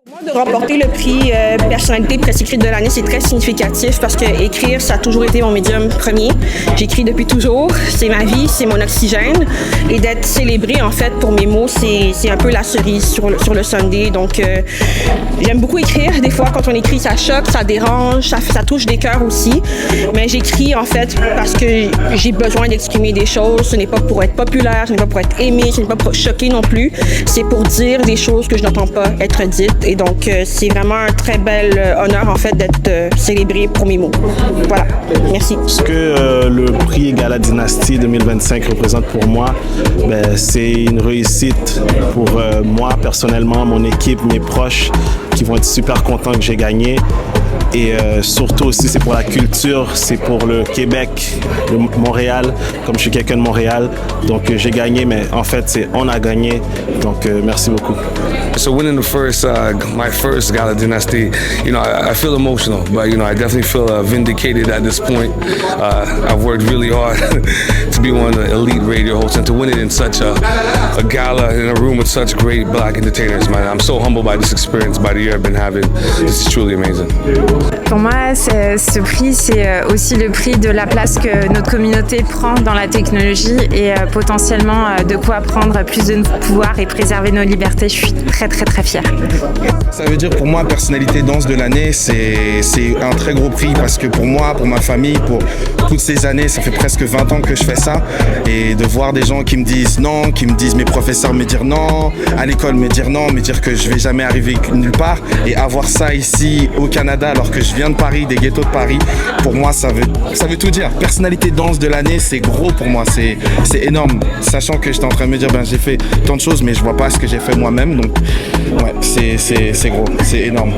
Pour moi, de remporter le prix personnalité presse écrite de l'année, c'est très significatif parce que écrire, ça a toujours été mon médium premier. J'écris depuis toujours, c'est ma vie, c'est mon oxygène. Et d'être célébré, en fait, pour mes mots, c'est un peu la cerise sur le sundae. Donc, j'aime beaucoup écrire. Des fois, quand on écrit, ça choque, ça dérange, ça touche des cœurs aussi. Mais j'écris, en fait, parce que j'ai besoin d'exprimer des choses. Ce n'est pas pour être populaire, ce n'est pas pour être aimé, ce n'est pas pour choquer non plus. C'est pour dire des choses que je n'entends pas être dites. Et donc, c'est vraiment un très bel honneur, en fait, d'être célébré pour mes mots. Voilà. Merci. Ce que le prix Gala Dynastie 2025 représente pour moi, c'est une réussite pour moi, personnellement, mon équipe, mes proches, qui vont être super contents que j'ai gagné. Et surtout aussi, c'est pour la culture, c'est pour le Québec, le Montréal, comme je suis quelqu'un de Montréal. Donc, j'ai gagné, mais en fait, on a gagné. Donc, merci beaucoup. So winning my first Gala Dynasty, I feel emotional, but I definitely feel vindicated at this point. I've worked really hard to be one of the elite radio hosts, and to win it in such a gala in a room with such great Black entertainers, man. I'm so humbled by this experience, by the year I've been having. This is truly amazing. Pour moi, ce prix, c'est aussi le prix de la place que notre communauté prend dans la technologie et potentiellement de quoi prendre plus de pouvoir et préserver nos libertés. Je suis très très très fière. Ça veut dire pour moi, personnalité danse de l'année, c'est un très gros prix parce que pour moi, pour ma famille, pour toutes ces années, ça fait presque 20 ans que je fais ça, et de voir des gens qui me disent non, qui me disent mes professeurs me dire non, à l'école me dire non, me dire que je vais jamais arriver nulle part, et avoir ça ici au Canada alors que je viens de Paris, des ghettos de Paris, pour moi ça veut tout dire. Personnalité danse de l'année, c'est gros pour moi, c'est énorme, sachant que j'étais en train de me dire j'ai fait tant de choses mais je vois pas ce que j'ai fait moi-même, donc ouais, c'est gros, c'est énorme.